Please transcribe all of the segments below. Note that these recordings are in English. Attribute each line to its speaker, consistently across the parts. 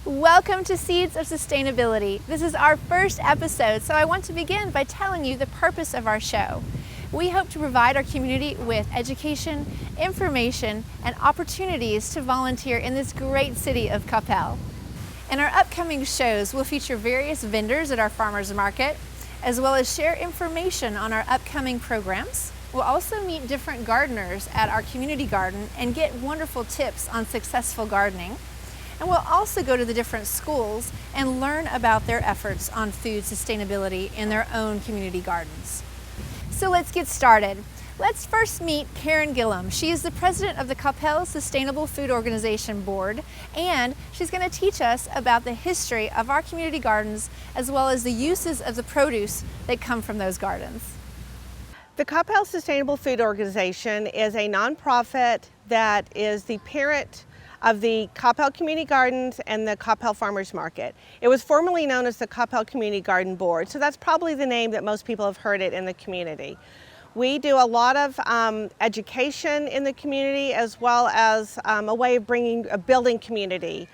Speaker 1: Welcome to Seeds of Sustainability. This is our first episode, so I want to begin by telling you the purpose of our show. We hope to provide our community with education, information, and opportunities to volunteer in this great city of Coppell. In our upcoming shows, we'll feature various vendors at our farmers market, as well as share information on our upcoming programs. We'll also meet different gardeners at our community garden and get wonderful tips on successful gardening. And we'll also go to the different schools and learn about their efforts on food sustainability in their own community gardens. So let's get started. Let's first meet Karen Gillum. She is the president of the Coppell Sustainable Food Organization board, and she's going to teach us about the history of our community gardens as well as the uses of the produce that come from those gardens.
Speaker 2: The Coppell Sustainable Food Organization is a nonprofit that is the parent of the Coppell Community Gardens and the Coppell Farmers Market. It was formerly known as the Coppell Community Garden Board, so that's probably the name that most people have heard it in the community. We do a lot of education in the community as well as a way of building community.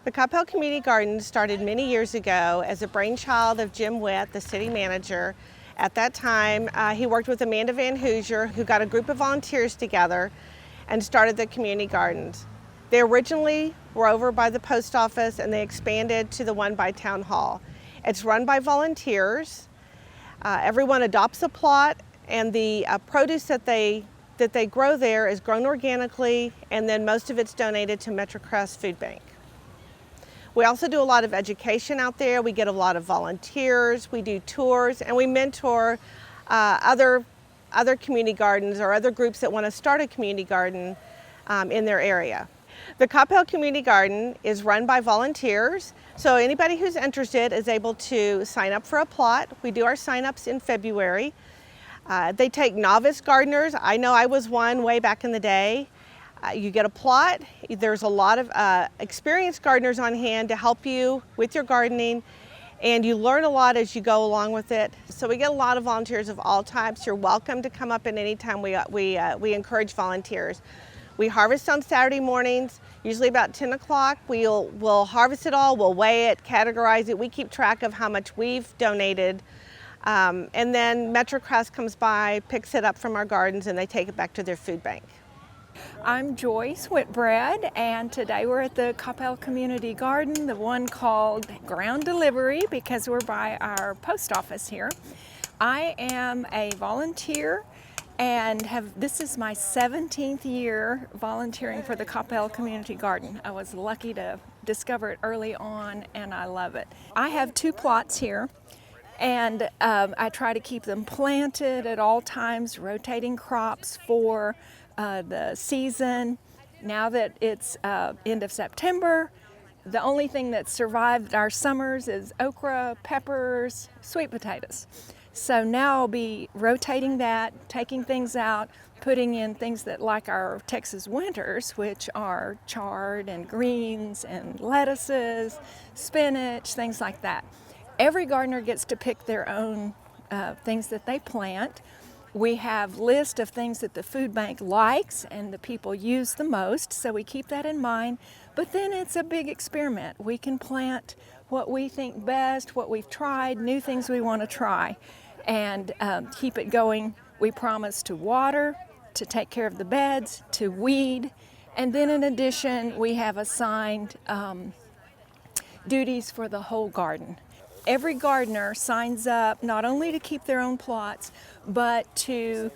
Speaker 2: The Coppell Community Gardens started many years ago as a brainchild of Jim Witt, the city manager. At that time, he worked with Amanda Van Hoosier, who got a group of volunteers together and started the community gardens. They originally were over by the post office and they expanded to the one by Town Hall. It's run by volunteers. Everyone adopts a plot, and the produce that they grow there is grown organically, and then most of it's donated to MetroCrest Food Bank. We also do a lot of education out there. We get a lot of volunteers, we do tours, and we mentor other community gardens or other groups that want to start a community garden in their area. The Coppell Community Garden is run by volunteers, so anybody who's interested is able to sign up for a plot. We do our sign-ups in February. They take novice gardeners. I know I was one way back in the day. You get a plot. There's a lot of experienced gardeners on hand to help you with your gardening, and you learn a lot as you go along with it. So we get a lot of volunteers of all types. You're welcome to come up at any time. We encourage volunteers. We harvest on Saturday mornings, usually about 10 o'clock. We'll harvest it all, we'll weigh it, categorize it. We keep track of how much we've donated. And then MetroCrest comes by, picks it up from our gardens, and they take it back to their food bank.
Speaker 3: I'm Joyce Whitbread, and today we're at the Coppell Community Garden, the one called Ground Delivery because we're by our post office here. I am a volunteer and this is my 17th year volunteering for the Coppell Community Garden. I was lucky to discover it early on, and I love it. I have 2 plots here, and I try to keep them planted at all times, rotating crops for the season. Now that it's end of September, the only thing that survived our summers is okra, peppers, sweet potatoes. So now I'll be rotating that, taking things out, putting in things that like our Texas winters, which are chard and greens and lettuces, spinach, things like that. Every gardener gets to pick their own things that they plant. We have lists of things that the food bank likes and the people use the most, so we keep that in mind. But then it's a big experiment. We can plant what we think best, what we've tried, new things we want to try, and keep it going. We promise to water, to take care of the beds, to weed, and then in addition, we have assigned duties for the whole garden. Every gardener signs up not only to keep their own plots, but to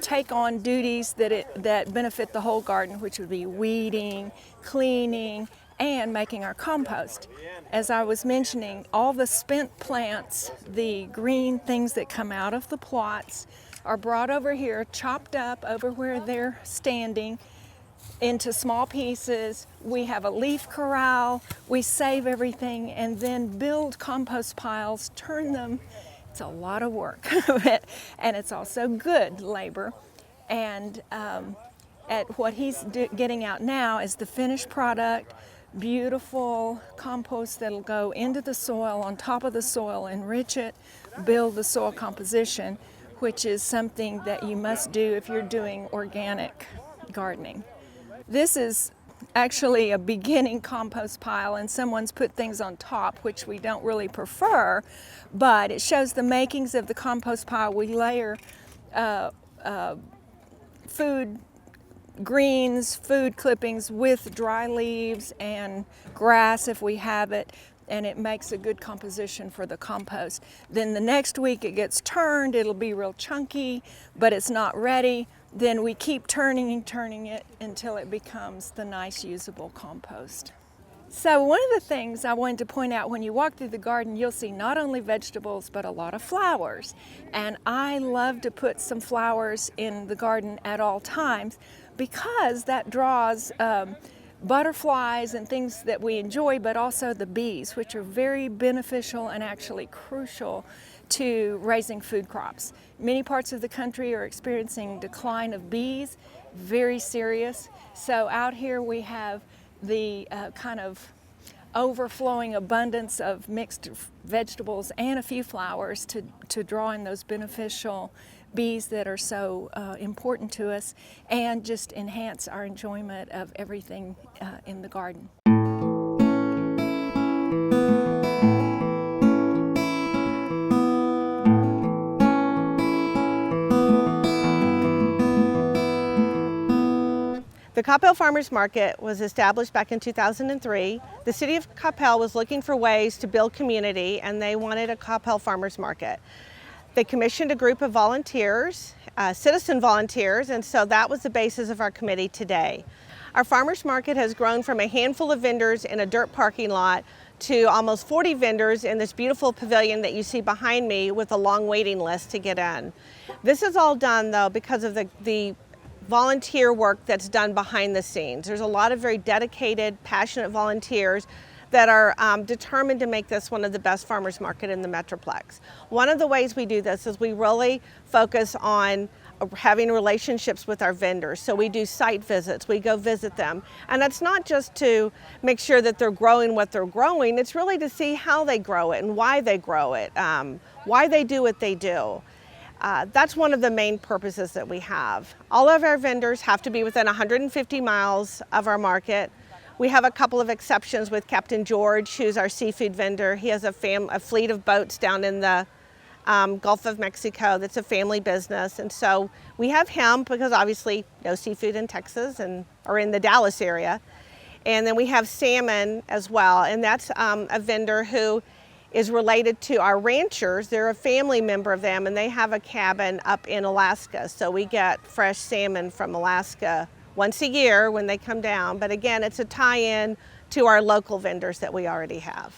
Speaker 3: take on duties that benefit the whole garden, which would be weeding, cleaning, and making our compost. As I was mentioning, all the spent plants, the green things that come out of the plots, are brought over here, chopped up over where they're standing, into small pieces. We have a leaf corral. We save everything and then build compost piles, turn them. It's a lot of work, and it's also good labor. And at what he's getting out now is the finished product, beautiful compost that'll go into the soil, on top of the soil, enrich it, build the soil composition, which is something that you must do if you're doing organic gardening. This is actually a beginning compost pile, and someone's put things on top, which we don't really prefer, but it shows the makings of the compost pile. We layer food greens, food clippings with dry leaves and grass if we have it, and it makes a good composition for the compost. Then the next week it gets turned, it'll be real chunky, but it's not ready. Then we keep turning it until it becomes the nice usable compost. So one of the things I wanted to point out, when you walk through the garden, you'll see not only vegetables, but a lot of flowers. And I love to put some flowers in the garden at all times because that draws butterflies and things that we enjoy, but also the bees, which are very beneficial and actually crucial to raising food crops. Many parts of the country are experiencing decline of bees, very serious. So out here we have the kind of overflowing abundance of mixed vegetables and a few flowers to draw in those beneficial bees that are so important to us, and just enhance our enjoyment of everything in the garden.
Speaker 2: The Coppell Farmers Market was established back in 2003. The city of Coppell was looking for ways to build community, and they wanted a Coppell Farmers Market. They commissioned a group of volunteers, citizen volunteers, and so that was the basis of our committee today. Our farmers market has grown from a handful of vendors in a dirt parking lot to almost 40 vendors in this beautiful pavilion that you see behind me with a long waiting list to get in. This is all done though because of the volunteer work that's done behind the scenes. There's a lot of very dedicated, passionate volunteers that are determined to make this one of the best farmers market in the Metroplex. One of the ways we do this is we really focus on having relationships with our vendors. So we do site visits, we go visit them. And that's not just to make sure that they're growing what they're growing, it's really to see how they grow it and why they grow it, why they do what they do. That's one of the main purposes that we have. All of our vendors have to be within 150 miles of our market. We have a couple of exceptions with Captain George, who's our seafood vendor. He has a fleet of boats down in the Gulf of Mexico that's a family business. And so we have him because obviously no seafood in Texas or in the Dallas area. And then we have salmon as well. And that's a vendor who is related to our ranchers. They're a family member of them, and they have a cabin up in Alaska. So we get fresh salmon from Alaska once a year when they come down. But again, it's a tie-in to our local vendors that we already have.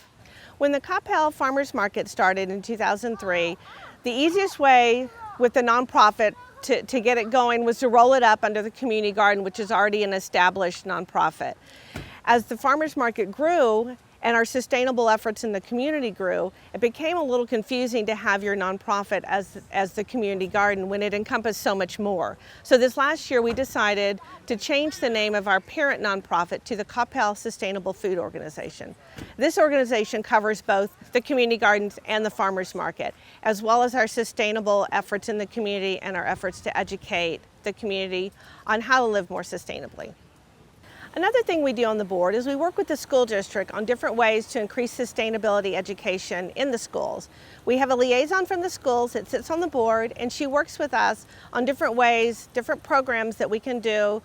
Speaker 2: When the Coppell Farmers Market started in 2003, the easiest way with the nonprofit to get it going was to roll it up under the community garden, which is already an established nonprofit. As the farmers market grew, and our sustainable efforts in the community grew, it became a little confusing to have your nonprofit as the community garden when it encompassed so much more. So this last year we decided to change the name of our parent nonprofit to the Coppell Sustainable Food Organization. This organization covers both the community gardens and the farmers market, as well as our sustainable efforts in the community and our efforts to educate the community on how to live more sustainably. Another thing we do on the board is we work with the school district on different ways to increase sustainability education in the schools. We have a liaison from the schools that sits on the board, and she works with us on different ways, different programs that we can do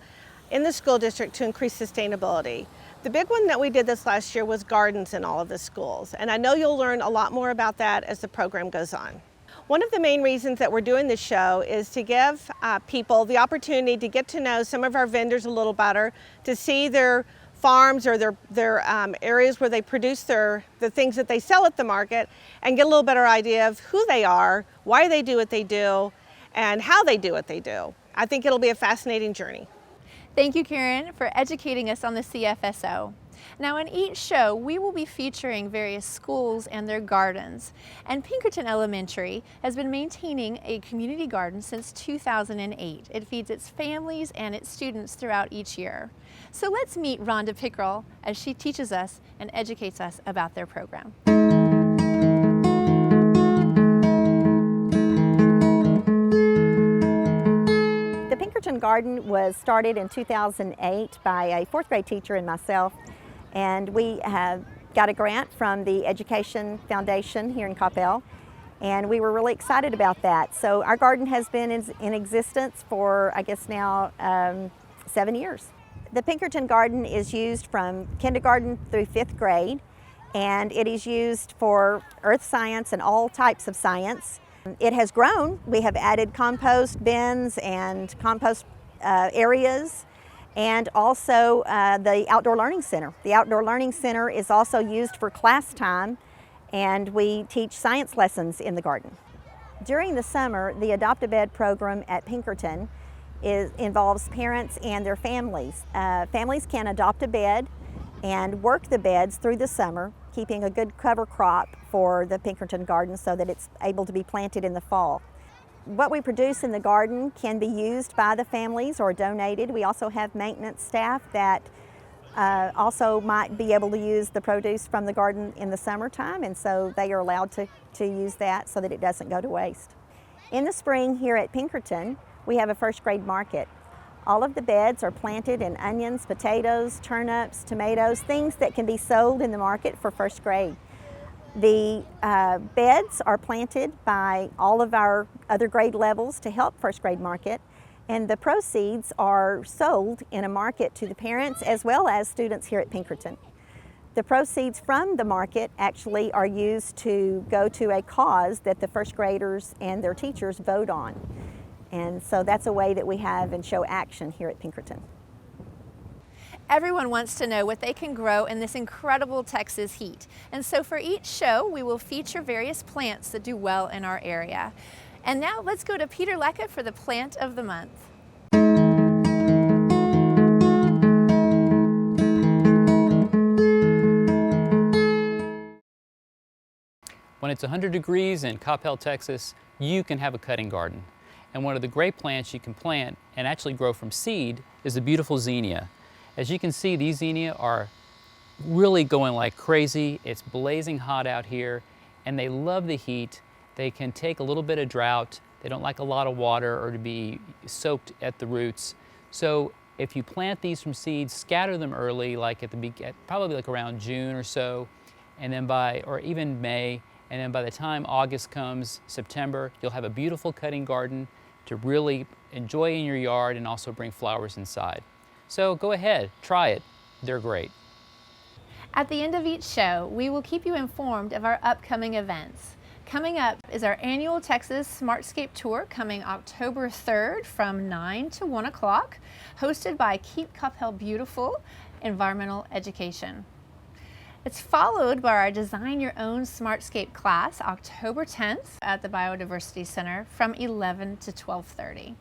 Speaker 2: in the school district to increase sustainability. The big one that we did this last year was gardens in all of the schools, and I know you'll learn a lot more about that as the program goes on. One of the main reasons that we're doing this show is to give people the opportunity to get to know some of our vendors a little better, to see their farms or their areas where they produce the things that they sell at the market, and get a little better idea of who they are, why they do what they do, and how they do what they do. I think it'll be a fascinating journey.
Speaker 1: Thank you, Karen, for educating us on the CFSO. Now, in each show, we will be featuring various schools and their gardens. And Pinkerton Elementary has been maintaining a community garden since 2008. It feeds its families and its students throughout each year. So let's meet Rhonda Pickrell as she teaches us and educates us about their program.
Speaker 4: The Pinkerton Pinkerton Garden was started in 2008 by a 4th grade teacher and myself, and we have got a grant from the Education Foundation here in Coppell, and we were really excited about that. So our garden has been in existence for, I guess now, 7 years. The Pinkerton Garden is used from kindergarten through 5th grade, and it is used for earth science and all types of science. It has grown. We have added compost bins and compost areas, and also the Outdoor Learning Center. The Outdoor Learning Center is also used for class time, and we teach science lessons in the garden. During the summer, the Adopt-A-Bed program at Pinkerton involves parents and their families. Families can adopt a bed and work the beds through the summer, keeping a good cover crop for the Pinkerton garden so that it's able to be planted in the fall. What we produce in the garden can be used by the families or donated. We also have maintenance staff that also might be able to use the produce from the garden in the summertime, and so they are allowed to use that so that it doesn't go to waste. In the spring here at Pinkerton, we have a 1st grade market. All of the beds are planted in onions, potatoes, turnips, tomatoes, things that can be sold in the market for 1st grade. The beds are planted by all of our other grade levels to help 1st grade market, and the proceeds are sold in a market to the parents as well as students here at Pinkerton. The proceeds from the market actually are used to go to a cause that the 1st graders and their teachers vote on. And so that's a way that we have and show action here at Pinkerton.
Speaker 1: Everyone wants to know what they can grow in this incredible Texas heat. And so for each show, we will feature various plants that do well in our area. And now let's go to Peter Lecca for the Plant of the Month.
Speaker 5: When it's 100 degrees in Coppell, Texas, you can have a cutting garden. And one of the great plants you can plant and actually grow from seed is the beautiful zinnia. As you can see, these zinnia are really going like crazy. It's blazing hot out here, and they love the heat. They can take a little bit of drought. They don't like a lot of water or to be soaked at the roots. So if you plant these from seeds, scatter them early, like probably like around June or so, and then or even May, and then by the time August comes, September, you'll have a beautiful cutting garden to really enjoy in your yard and also bring flowers inside. So go ahead, try it. They're great.
Speaker 1: At the end of each show, we will keep you informed of our upcoming events. Coming up is our annual Texas Smartscape Tour coming October 3rd from 9 to 1 o'clock, hosted by Keep Coppell Beautiful Environmental Education. It's followed by our Design Your Own Smartscape class October 10th at the Biodiversity Center from 11 to 12:30.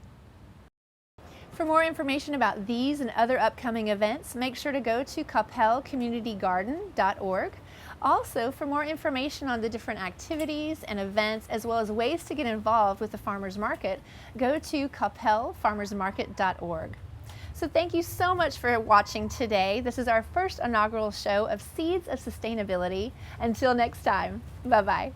Speaker 1: For more information about these and other upcoming events, make sure to go to coppellcommunitygarden.org. Also, for more information on the different activities and events, as well as ways to get involved with the farmers market, go to coppellfarmersmarket.org. So thank you so much for watching today. This is our first inaugural show of Seeds of Sustainability. Until next time, bye-bye.